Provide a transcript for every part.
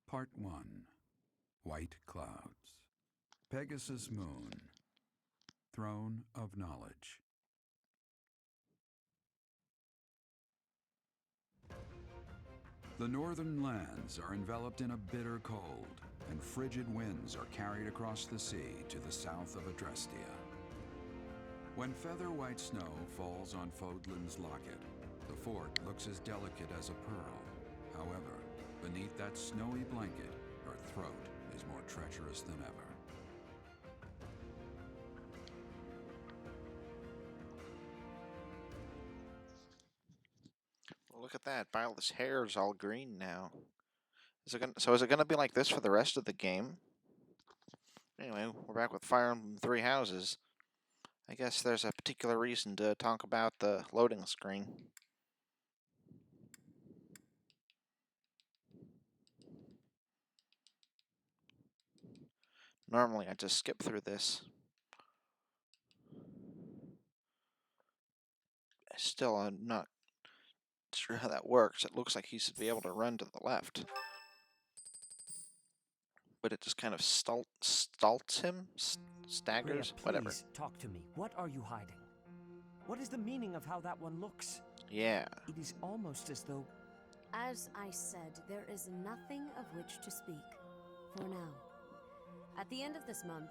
Part 1. White Clouds. Pegasus Moon. Throne of Knowledge. The northern lands are enveloped in a bitter cold, and frigid winds are carried across the sea to the south of Adrestia. When feather white snow falls on Fodlan's locket, the fort looks as delicate as a pearl. However, beneath that snowy blanket, her throat is more treacherous than ever. Look at that. Violet's hair is all green now. Is it gonna be like this for the rest of the game? Anyway, we're back with Fire Emblem Three Houses. I guess there's a particular reason to talk about the loading screen. Normally I just skip through this. Still, I'm not sure how that works. It looks like he should be able to run to the left. But it just kind of stalts him? Staggers? Rhea, Whatever. please, talk to me. What are you hiding? What is the meaning of how that one looks? Yeah. It is almost as though... As I said, there is nothing of which to speak. For now. At the end of this month...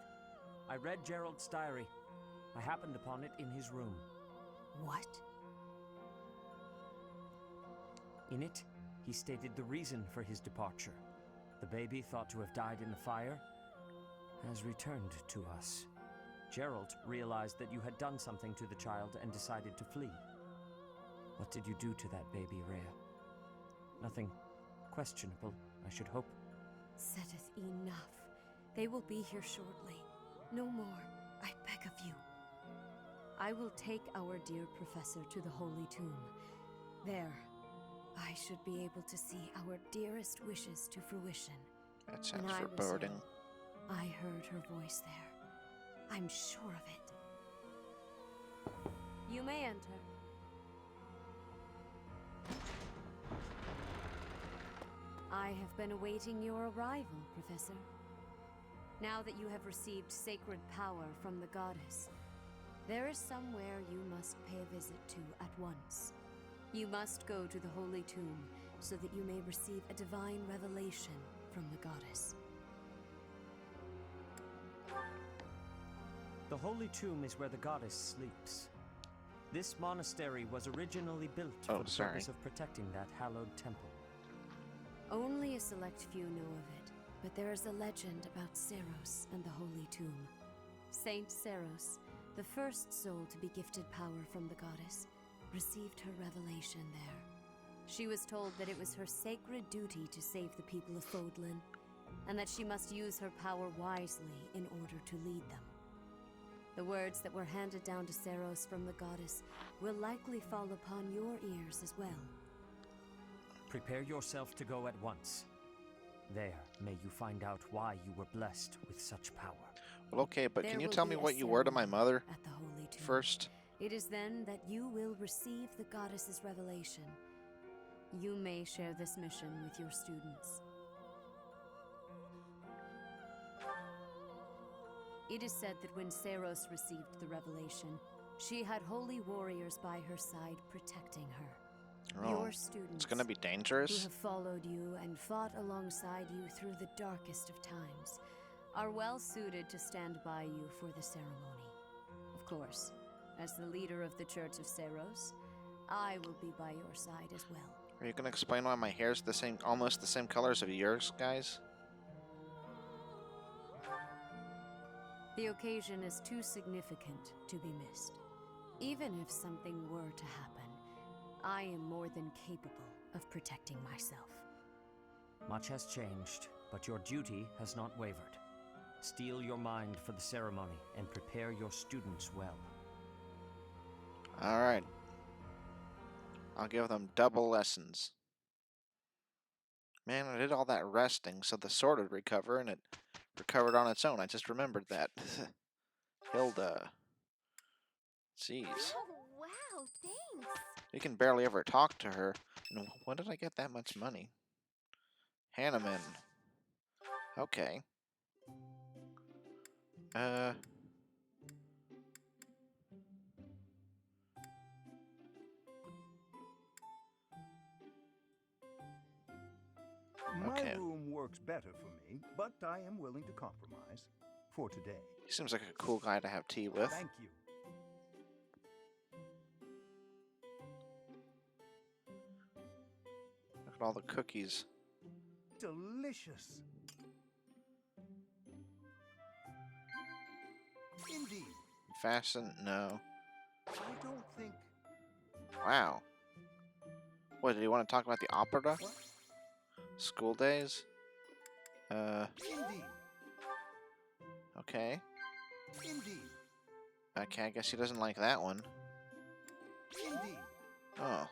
I read Gerald's diary. I happened upon it in his room. What? In it, he stated the reason for his departure. The baby, thought to have died in the fire, has returned to us. Gerald realized that you had done something to the child and decided to flee. What did you do to that baby, Rhea? Nothing questionable, I should hope. Saideth enough. They will be here shortly. No more, I beg of you. I will take our dear professor to the Holy Tomb. There, I should be able to see our dearest wishes to fruition. That sounds When I was foreboding. young, I heard her voice there. I'm sure of it. You may enter. I have been awaiting your arrival, Professor. Now that you have received sacred power from the goddess, there is somewhere you must pay a visit to at once. You must go to the Holy Tomb so that you may receive a divine revelation from the goddess. The Holy Tomb is where the goddess sleeps. This monastery was originally built for the purpose of protecting that hallowed temple. Only a select few know of it, but there is a legend about Seiros and the Holy Tomb. Saint Seiros, the first soul to be gifted power from the goddess, received her revelation there. She was told that it was her sacred duty to save the people of Fodlan, and that she must use her power wisely in order to lead them. The words that were handed down to Seiros from the goddess will likely fall upon your ears as well. Prepare yourself to go at once. There, may you find out why you were blessed with such power. Well, okay, but There can you will tell be me a what you were to my ceremony mother at the Holy Tomb. first? It is then that you will receive the goddess's revelation. You may share this mission with your students. It is said that when Seiros received the revelation, she had holy warriors by her side protecting her. Oh, Your students, it's gonna be who dangerous? have followed you and fought alongside you through the darkest of times, are well suited to stand by you for the ceremony. Of course, as the leader of the Church of Seiros, I will be by your side as well. Are you gonna explain why my hair's the same, almost the same colors of yours, guys? The occasion is too significant to be missed. Even if something were to happen, I am more than capable of protecting myself. Much has changed, but your duty has not wavered. Steel your mind for the ceremony and prepare your students well. Alright. I'll give them double lessons. Man, I did all that resting so the sword would recover, and it recovered on its own. I just remembered that. Hilda. Jeez. Oh, wow, thanks. We can barely ever talk to her. And when did I get that much money? Hanneman. Okay. My Okay. room works better for me, but I am willing to compromise. For today. He seems like a cool guy to have tea with. Thank you. Look at all the cookies. Delicious. Indeed. Fasten? No. I don't think... Wow. What, did you want to talk about the opera? What? School days? Indeed. Okay. Indeed. Okay, I guess he doesn't like that one. Indeed. Oh.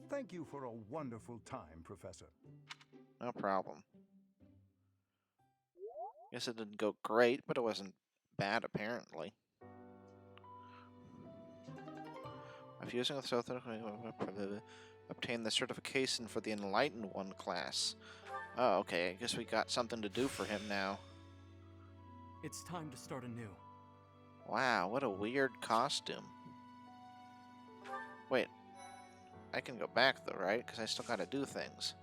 Thank you for a wonderful time, Professor. No problem. Guess it didn't go great, but it wasn't bad, apparently. If using the South, obtain the certification for the Enlightened One class. Oh, okay. I guess we got something to do for him now. It's time to start anew. Wow, what a weird costume. Wait. I can go back, though, right? Because I still gotta do things.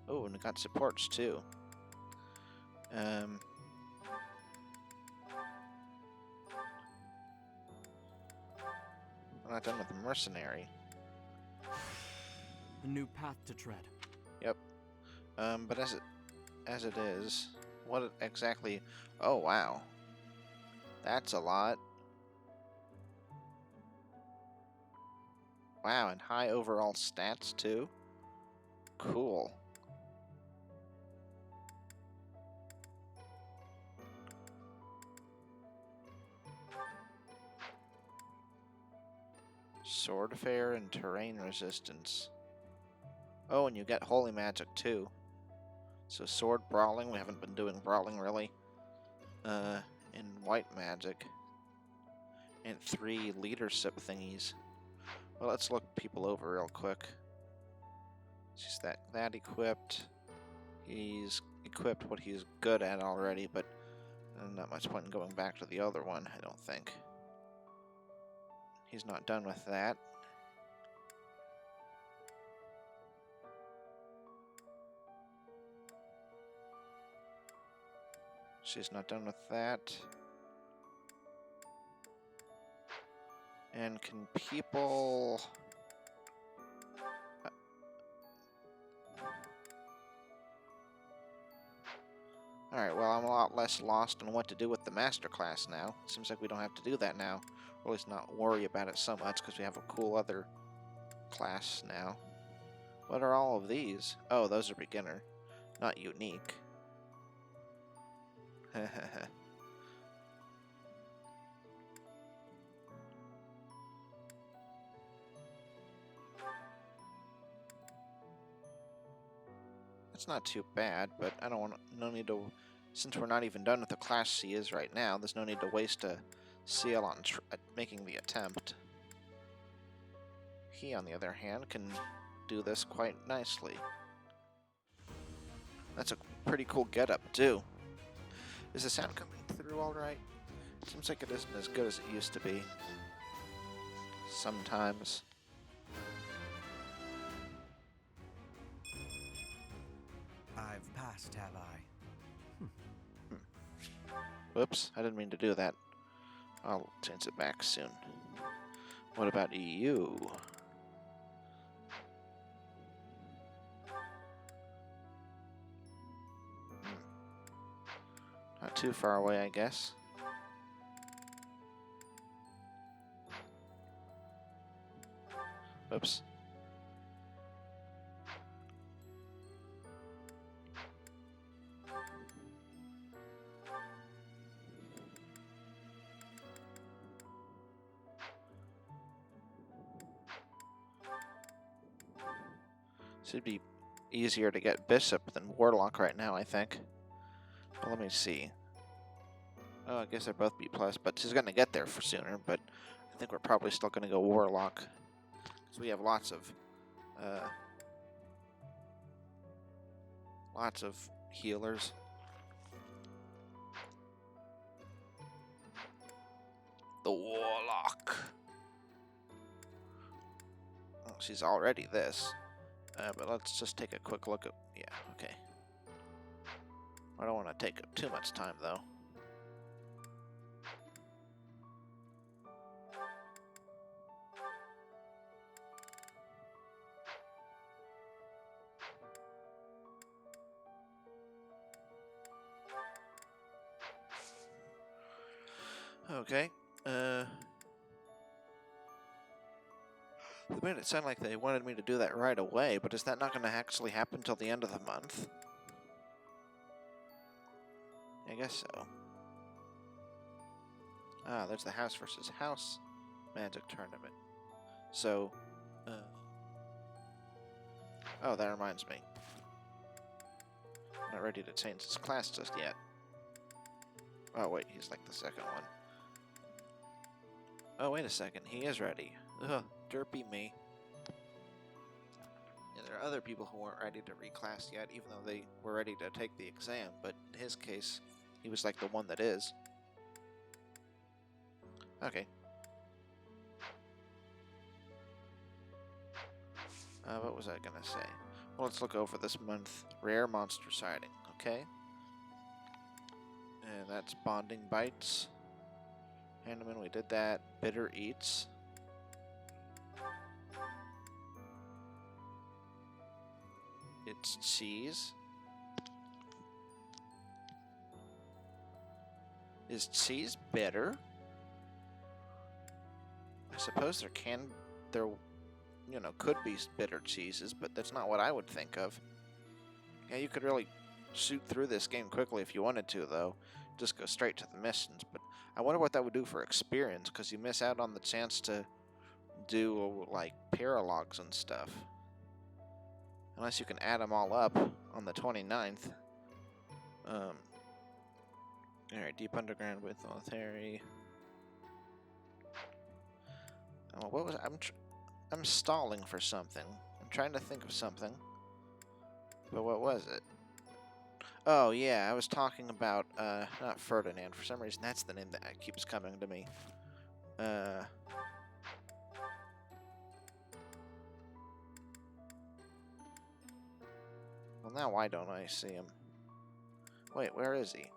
Oh, and we got supports, too. I'm not done with the mercenary. A new path to tread. Yep. But as it is, what exactly? Oh wow, that's a lot. Wow, and high overall stats too. Cool. Sword fare and terrain resistance. Oh, and you get holy magic too. So sword brawling, we haven't been doing brawling really. And white magic. And 3 leadership thingies. Well, let's look people over real quick. She's that equipped. He's equipped what he's good at already, but not much point in going back to the other one, I don't think. He's not done with that. She's not done with that. And can people... Alright, well, I'm a lot less lost on what to do with the master class now. Seems like we don't have to do that now. Or at least not worry about it so much, because we have a cool other class now. What are all of these? Oh, those are beginner. Not unique. It's not too bad, but I don't want no need to. Since we're not even done with the class she is right now, there's no need to waste a CL on making the attempt. He, on the other hand, can do this quite nicely. That's a pretty cool getup too. Is the sound coming through all right? Seems like it isn't as good as it used to be. Sometimes. I've passed, have I? Whoops, I didn't mean to do that. I'll change it back soon. What about you? Not too far away, I guess. Whoops. Should be easier to get Bishop than Warlock right now, I think. But let me see. Oh, I guess they're both B+, but she's going to get there for sooner, but I think we're probably still going to go Warlock. Because we have lots of Lots of healers. The Warlock. Oh, she's already this. But let's just take a quick look at... Yeah, okay. I don't want to take up too much time, though. Okay. They made it sound like they wanted me to do that right away, but is that not going to actually happen till the end of the month? I guess so. Ah, there's the house versus house magic tournament. So, oh, that reminds me. Not ready to change his class just yet. Oh, wait, he's like the second one. Oh, wait a second, he is ready. Ugh, derpy me. Yeah, there are other people who weren't ready to reclass yet, even though they were ready to take the exam, but in his case, he was like the one that is. Okay. What was I gonna say? Well, let's look over this month. Rare monster sighting, okay? And that's Bonding Bites. Hanneman, we did that. Bitter Eats. It's cheese. Is cheese bitter? I suppose there could be bitter cheeses, but that's not what I would think of. Yeah, you could really shoot through this game quickly if you wanted to, though. Just go straight to the missions, but I wonder what that would do for experience, because you miss out on the chance to do, like, paralogs and stuff. Unless you can add them all up on the 29th. Alright, Deep Underground with Military. Oh, what was I'm stalling for something. I'm trying to think of something. But what was it? Oh, yeah, I was talking about, not Ferdinand. For some reason, that's the name that keeps coming to me. Well, now why don't I see him? Wait, where is he?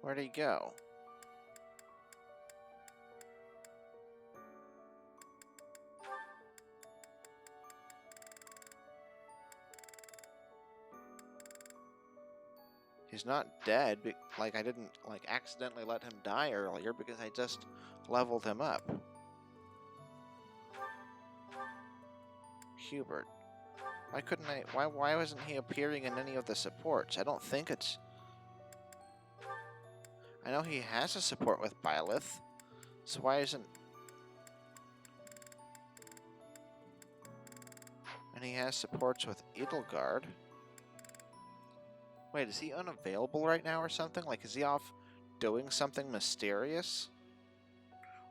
Where'd he go? He's not dead. Like, I didn't, like, accidentally let him die earlier because I just leveled him up. Hubert. Why couldn't I... Why wasn't he appearing in any of the supports? I don't think it's... I know he has a support with Byleth, so why isn't... And he has supports with Edelgard. Wait, is he unavailable right now or something? Like, is he off doing something mysterious?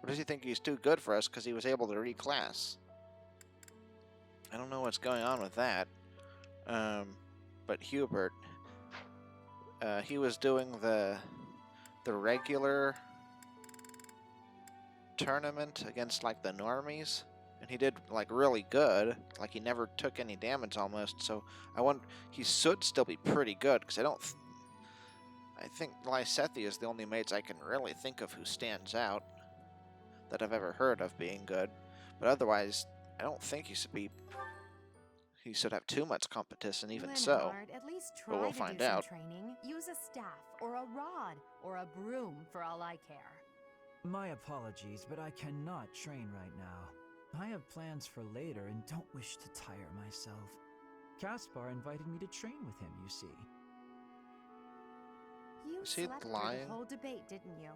Or does he think he's too good for us because he was able to reclass? I don't know what's going on with that. But Hubert, he was doing the regular tournament against, like, the normies, and he did, like, really good. Like, he never took any damage almost, so I wonder, he should still be pretty good, because I think Lysethi is the only mage I can really think of who stands out that I've ever heard of being good, but otherwise, I don't think he should have too much competition, even so. Linhard, at least try But we'll to find do out. some training. Use a staff, or a rod, or a broom, for all I care. My apologies, but I cannot train right now. I have plans for later and don't wish to tire myself. Caspar invited me to train with him, you see. You Is he slept through lying? the whole debate, didn't you?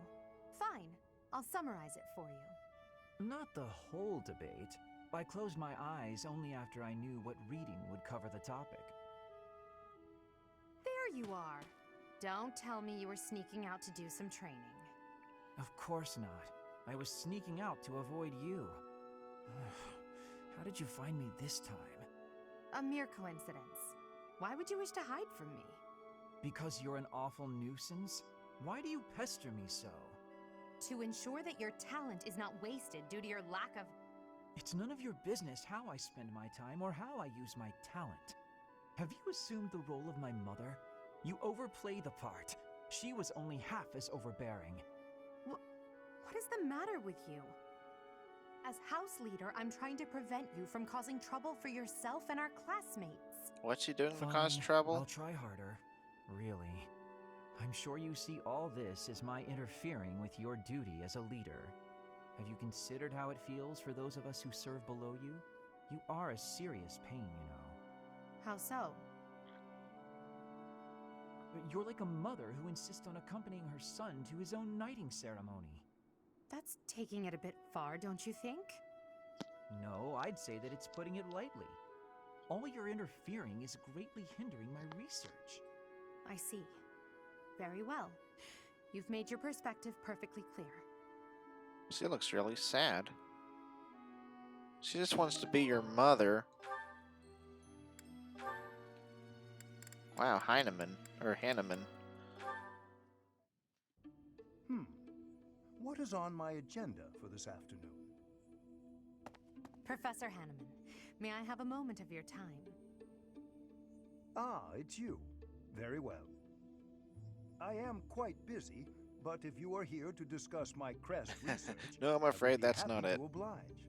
Fine. I'll summarize it for you. Not the whole debate. I closed my eyes only after I knew what reading would cover the topic. There you are. Don't tell me you were sneaking out to do some training. Of course not. I was sneaking out to avoid you. How did you find me this time? A mere coincidence. Why would you wish to hide from me? Because you're an awful nuisance? Why do you pester me so? To ensure that your talent is not wasted due to your lack of... It's none of your business how I spend my time or how I use my talent. Have you assumed the role of my mother? You overplay the part. She was only half as overbearing. What is the matter with you? As house leader, I'm trying to prevent you from causing trouble for yourself and our classmates. What's she doing to Fine, cause trouble? I'll try harder. Really. I'm sure you see all this as my interfering with your duty as a leader. Have you considered how it feels for those of us who serve below you? You are a serious pain, you know. How so? You're like a mother who insists on accompanying her son to his own knighting ceremony. That's taking it a bit far, don't you think? No, I'd say that it's putting it lightly. All your interfering is greatly hindering my research. I see. Very well. You've made your perspective perfectly clear. She looks really sad. She just wants to be your mother. Wow, Heinemann. Or Hanneman. What is on my agenda for this afternoon? Professor Hanneman, may I have a moment of your time? Ah, it's you. Very well. I am quite busy, but if you are here to discuss my crest research... No, I'm I would afraid be that's happy not it. to oblige.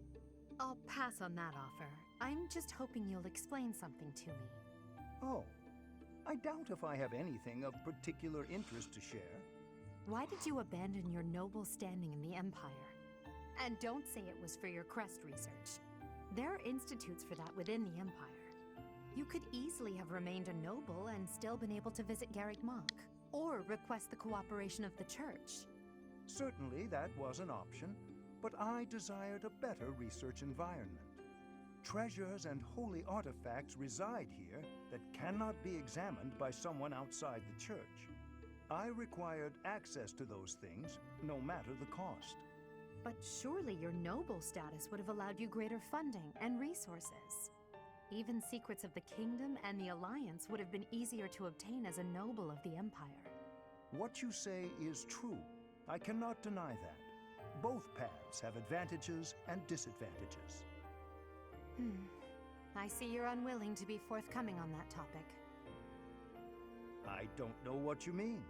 I'll pass on that offer. I'm just hoping you'll explain something to me. Oh, I doubt if I have anything of particular interest to share. Why did you abandon your noble standing in the Empire? And don't say it was for your crest research. There are institutes for that within the Empire. You could easily have remained a noble and still been able to visit Garrick Mach, or request the cooperation of the Church. Certainly that was an option, but I desired a better research environment. Treasures and holy artifacts reside here that cannot be examined by someone outside the Church. I required access to those things, no matter the cost. But surely your noble status would have allowed you greater funding and resources. Even secrets of the Kingdom and the Alliance would have been easier to obtain as a noble of the Empire. What you say is true. I cannot deny that. Both paths have advantages and disadvantages. I see you're unwilling to be forthcoming on that topic. I don't know what you mean.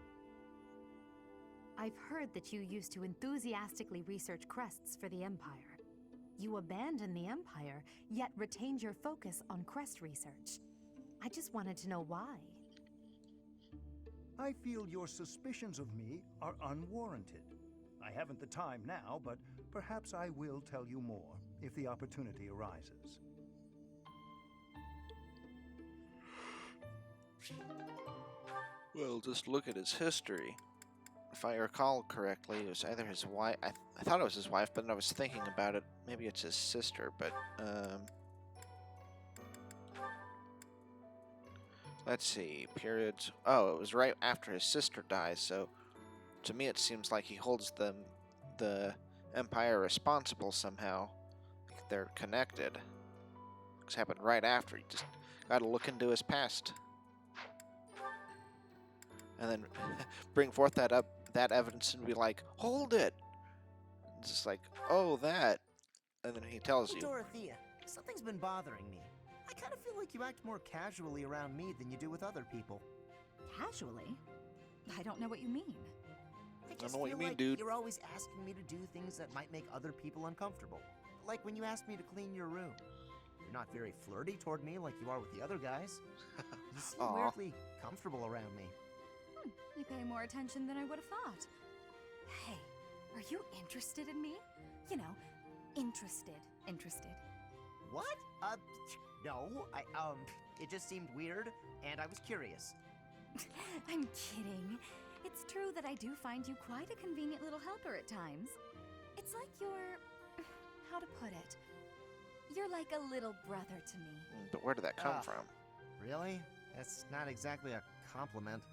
I've heard that you used to enthusiastically research crests for the Empire. You abandoned the Empire, yet retained your focus on crest research. I just wanted to know why. I feel your suspicions of me are unwarranted. I haven't the time now, but perhaps I will tell you more if the opportunity arises. Well, just look at his history. If I recall correctly, it was either his wife. I thought it was his wife, but then I was thinking about it. Maybe it's his sister, but let's see. Periods. Oh, it was right after his sister dies. So, to me, it seems like he holds the Empire responsible somehow. Like they're connected. It's happened right after. You just got to look into his past. And then bring forth that evidence and be like, hold it! It's just like, oh, that. And then he tells you. Dorothea, something's been bothering me. I kind of feel like you act more casually around me than you do with other people. Casually? I don't know what you mean. I just know what you feel mean, like dude. You're always asking me to do things that might make other people uncomfortable. Like when you asked me to clean your room. You're not very flirty toward me like you are with the other guys. You seem Aw. weirdly comfortable around me. You pay more attention than I would have thought. Hey, are you interested in me? You know, interested. What? No. It just seemed weird, and I was curious. I'm kidding. It's true that I do find you quite a convenient little helper at times. It's like you're... how to put it? You're like a little brother to me. But where did that come from? Really? That's not exactly a compliment.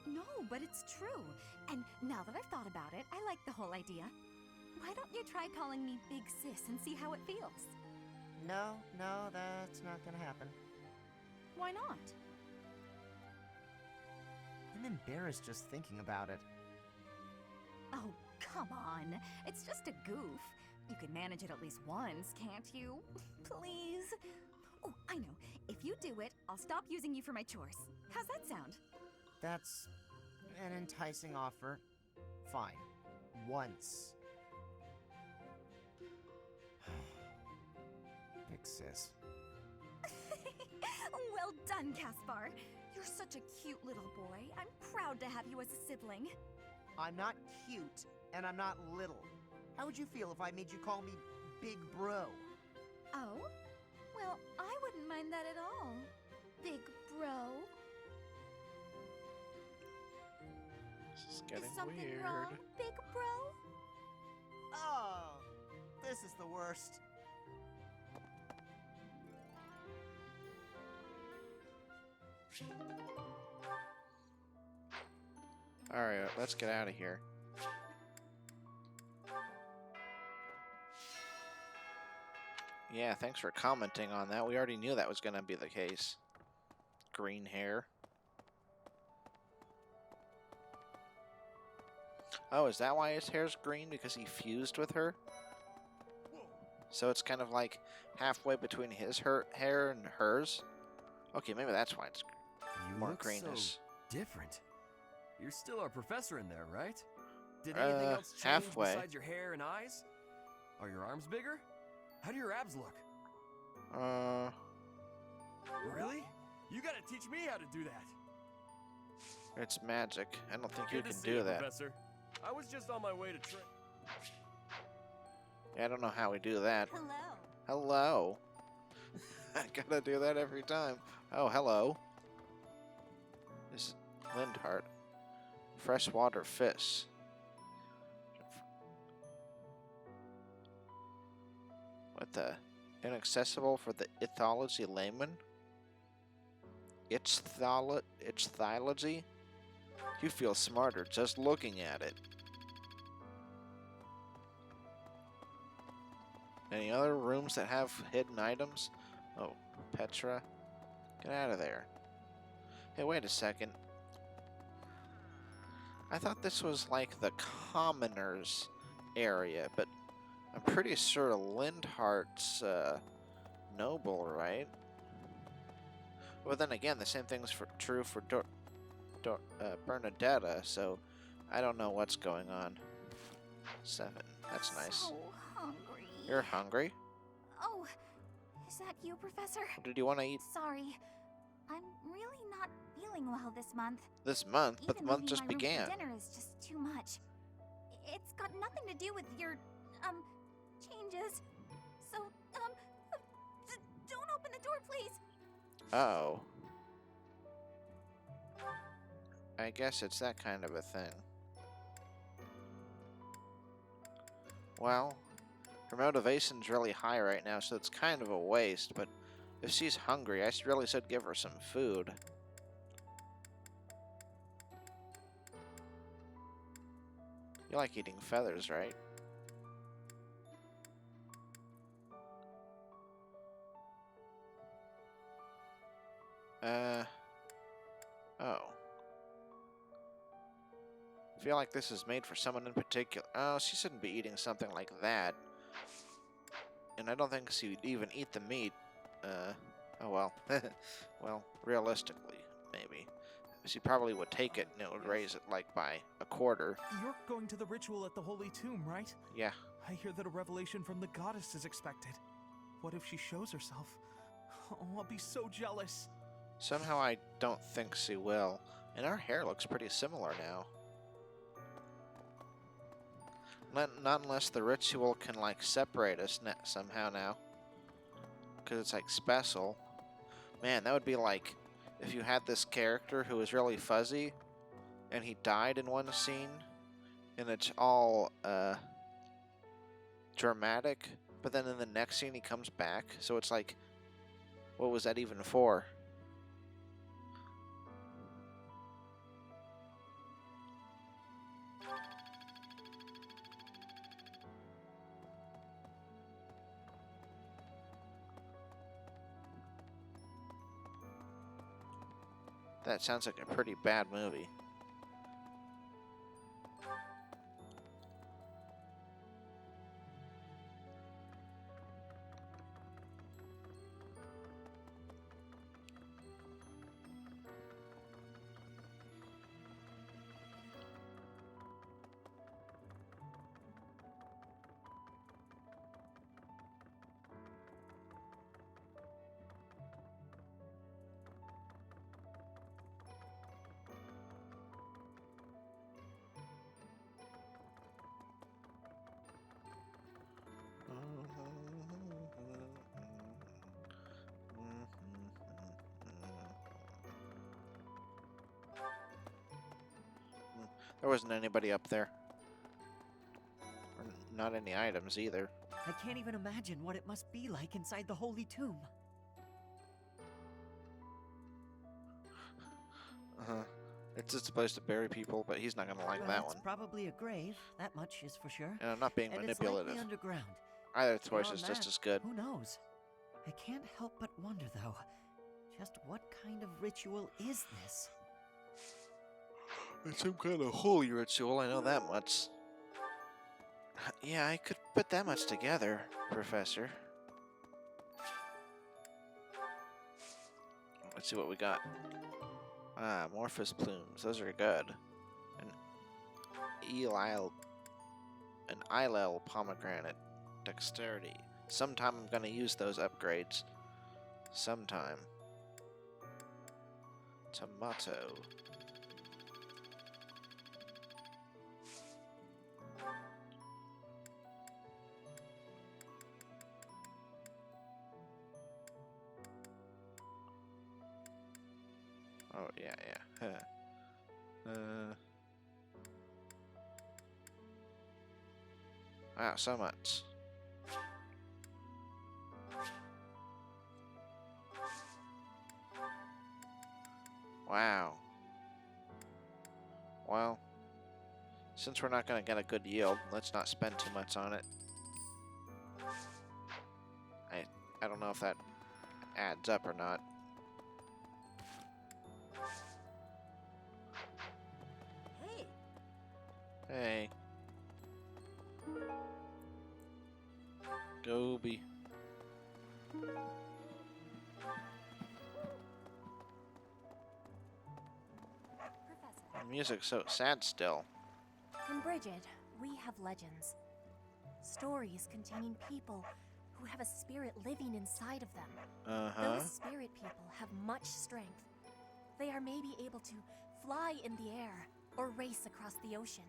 No, but it's true. And now that I've thought about it, I like the whole idea. Why don't you try calling me Big Sis and see how it feels? No, that's not gonna happen. Why not? I'm embarrassed just thinking about it. Oh, come on. It's just a goof. You can manage it at least once, can't you? Please? Oh, I know. If you do it, I'll stop using you for my chores. How's that sound? That's an enticing offer. Fine. Once. Big sis. Well done, Caspar. You're such a cute little boy. I'm proud to have you as a sibling. I'm not cute, and I'm not little. How would you feel if I made you call me Big Bro? Oh? Well, I wouldn't mind that at all. Big bro. This is getting Is something weird. wrong, big bro? Oh, this is the worst. Alright, let's get out of here. Yeah, thanks for commenting on that. We already knew that was going to be the case. Green hair. Oh, is that why his hair's green? Because he fused with her? So it's kind of like halfway between his hair and hers? Okay, maybe that's why it's more greenness. So different. You're still our professor in there, right? Did anything else change halfway. besides your hair and eyes? Are your arms bigger? How do your abs look? Really? You gotta teach me how to do that. It's magic. I don't think you Good can to see do you, that. Professor. I was just on my way to train. Yeah, I don't know how we do that. Hello. Hello. I gotta do that every time. Oh, hello. This is Lindhart. Freshwater fish. What the? Inaccessible for the ethology layman? Ichthyology? You feel smarter just looking at it. Any other rooms that have hidden items? Oh, Petra. Get out of there. Hey, wait a second. I thought this was like the commoners area, but I'm pretty sure Lindhart's noble, right? Well, then again, the same thing's true for Bernadetta, so I don't know what's going on. 7. That's nice. So hungry. You're hungry? Oh, is that you, Professor? Did you want to eat Sorry. I'm really not feeling well this month. this month? But the Even month leaving just my room for began. dinner is just too much. It's got nothing to do with your, changes. So, don't open the door, please. Oh. I guess it's that kind of a thing. Well, her motivation's really high right now, so it's kind of a waste, but if she's hungry, I really should give her some food. You like eating feathers, right? Oh. I feel like this is made for someone in particular. Oh, she shouldn't be eating something like that. And I don't think she would even eat the meat. Oh well. Well, realistically, maybe. She probably would take it and it would raise it like by a quarter. You're going to the ritual at the Holy Tomb, right? Yeah. I hear that a revelation from the goddess is expected. What if she shows herself? Oh, I'll be so jealous. Somehow I don't think she will. And our hair looks pretty similar now. Not unless the ritual can, like, separate us somehow now. Because it's, like, special. Man, that would be like if you had this character who was really fuzzy and he died in one scene and it's all dramatic, but then in the next scene he comes back. So it's like, what was that even for? That sounds like a pretty bad movie. There wasn't anybody up there. Or not any items either. I can't even imagine what it must be like inside the Holy Tomb. Uh-huh. It's just a place to bury people, but he's not gonna like that one. It's probably a grave, that much is for sure. And I'm not being And manipulative. it's likely underground. Either choice is Beyond just that, as good. Who knows? I can't help but wonder, though, just what kind of ritual is this? It's some kind of holy ritual, I know that much. Yeah, I could put that much together, Professor. Let's see what we got. Ah, Morphous plumes. Those are good. An Ilel pomegranate. Dexterity. Sometime I'm gonna use those upgrades. Sometime. Tomato. Oh, yeah. Wow, so much. Wow. Well, since we're not going to get a good yield, let's not spend too much on it. I don't know if that adds up or not. Hey. Goby. Professor. The music's so sad still. In Bridget, we have legends. Stories containing people who have a spirit living inside of them. Uh-huh. Those spirit people have much strength. They are maybe able to fly in the air or race across the ocean.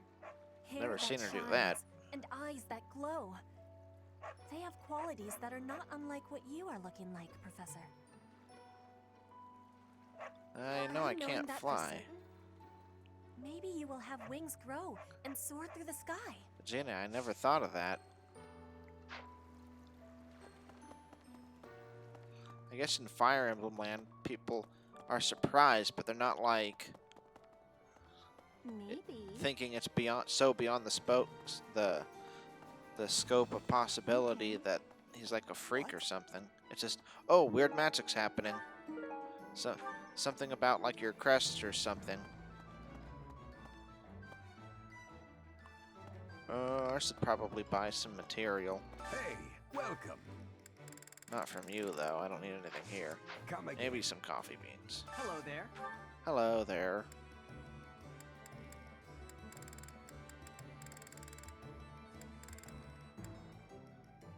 Hair Never that seen her do shines, that. And eyes that glow. They have qualities that are not unlike what you are looking like, Professor. I know I Are you knowing can't that for fly. certain? Maybe you will have wings grow and soar through the sky. Gina, I never thought of that. I guess in Fire Emblem Land, people are surprised, but they're not like Maybe. thinking it's beyond the scope of possibility that he's like a freak or something. It's just, oh, weird magic's happening. So something about like your crest or something. I should probably buy some material. Hey, welcome. Not from you though. I don't need anything here. Come again. Maybe some coffee beans. Hello there. Hello there.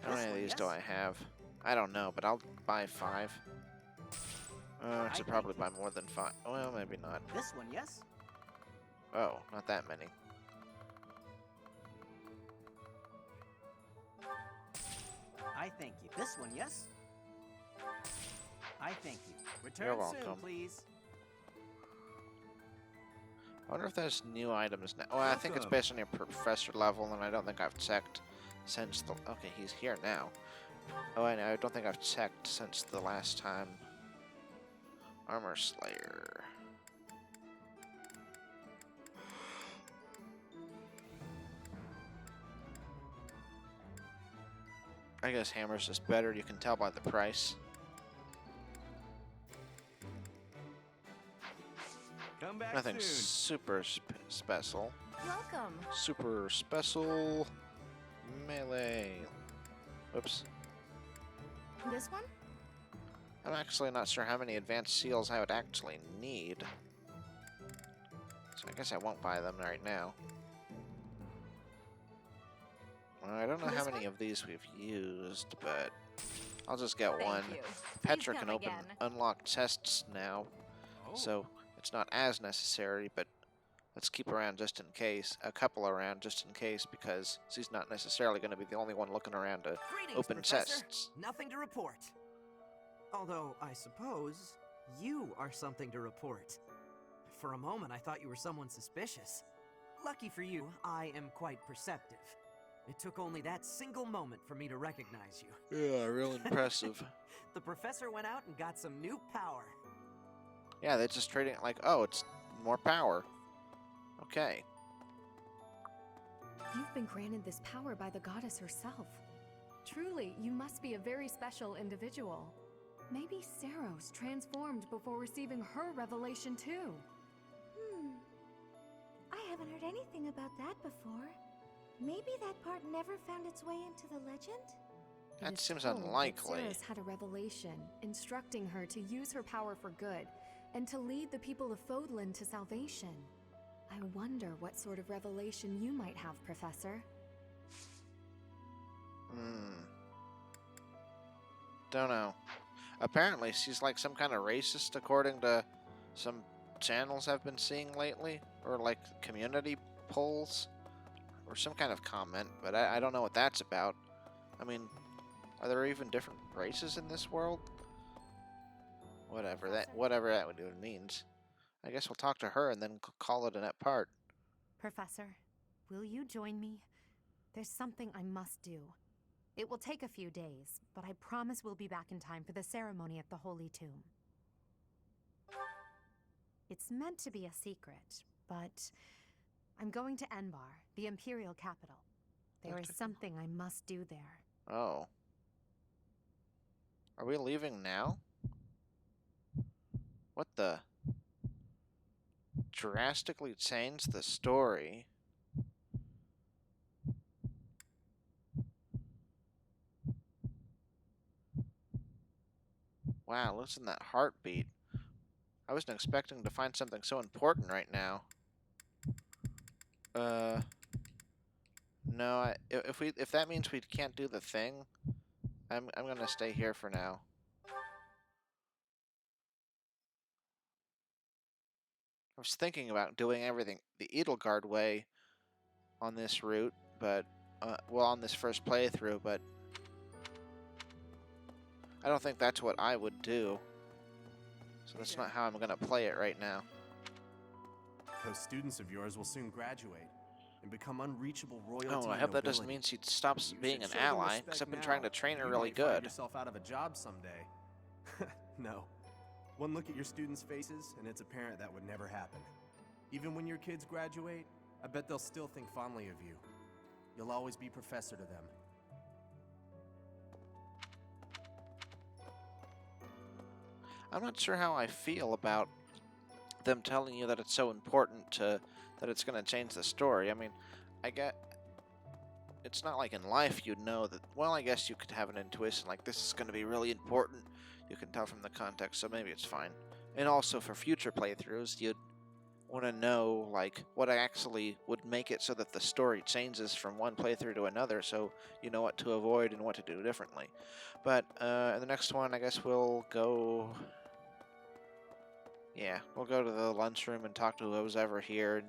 How This many of one, these do yes? I have? I don't know, but I'll buy 5. I should I probably think buy more than 5. Well, maybe not. This one, yes? Oh, not that many. I thank you. This one, yes? I thank you. Return You're soon, welcome. please. I wonder if there's new items now. Oh, I think it's Welcome. based on your professor level, and I don't think I've checked since the... Okay, he's here now. Oh, I don't think I've checked since the last time. Armor Slayer. I guess hammer's just better. You can tell by the price. Come back Nothing soon. super special. Welcome. Super special melee. Whoops. This one? I'm actually not sure how many advanced seals I would actually need. So I guess I won't buy them right now. Well, I don't know how many of these we've used, but I'll just get Thank one. you. Petra Please can come open again. unlocked chests now, so it's not as necessary, but let's keep around just in case, a couple around just in case, because she's not necessarily going to be the only one looking around to Greetings, open Professor. chests. Nothing to report. Although, I suppose, you are something to report. For a moment, I thought you were someone suspicious. Lucky for you, I am quite perceptive. It took only that single moment for me to recognize you. Yeah, real impressive. The professor went out and got some new power. Yeah, they're just trading it like, oh, it's more power. Okay. You've been granted this power by the goddess herself. Truly, you must be a very special individual. Maybe Saros transformed before receiving her revelation too. I haven't heard anything about that before. Maybe that part never found its way into the legend? It That is seems told that unlikely. Saros had a revelation, instructing her to use her power for good, and to lead the people of Fodlan to salvation. I wonder what sort of revelation you might have, Professor. Don't know. Apparently, she's like some kind of racist, according to some channels I've been seeing lately, or like community polls, or some kind of comment, but I don't know what that's about. I mean, are there even different races in this world? Whatever that means. I guess we'll talk to her and then call it a net part. Professor, will you join me? There's something I must do. It will take a few days, but I promise we'll be back in time for the ceremony at the Holy Tomb. It's meant to be a secret, but I'm going to Enbar, the Imperial capital. There is something I must do there. Oh. Are we leaving now? What the? Drastically changed the story. Wow, listen to that heartbeat. I wasn't expecting to find something so important right now. No, if that means we can't do the thing, I'm gonna stay here for now. I was thinking about doing everything the Edelgard way on this route, but well, on this first playthrough, but I don't think that's what I would do. So that's not how I'm gonna play it right now. Those students of yours will soon graduate and become unreachable royalty. Oh, I and hope that doesn't nobility. mean she stops You being should an show them ally, respect because I've been now, trying to train her or you really might find good. yourself out of a job someday. No. One look at your students' faces, and it's apparent that would never happen. Even when your kids graduate, I bet they'll still think fondly of you. You'll always be professor to them. I'm not sure how I feel about them telling you that it's so important that it's going to change the story. I mean, I get it's not like in life you'd know that. Well, I guess you could have an intuition like this is going to be really important. You can tell from the context, so maybe it's fine. And also for future playthroughs, you'd want to know like what actually would make it so that the story changes from one playthrough to another, so you know what to avoid and what to do differently. But in the next one, I guess we'll go. Yeah, we'll go to the lunchroom and talk to whoever's ever here,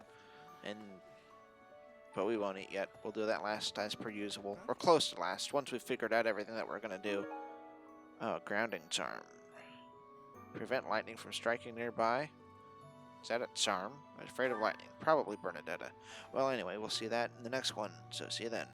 but we won't eat yet. We'll do that last as per usual, or close to last, once we've figured out everything that we're gonna do. Oh, grounding charm. Prevent lightning from striking nearby. Is that a charm? I'm afraid of lightning. Probably Bernadetta. Well, anyway, we'll see that in the next one, so see you then.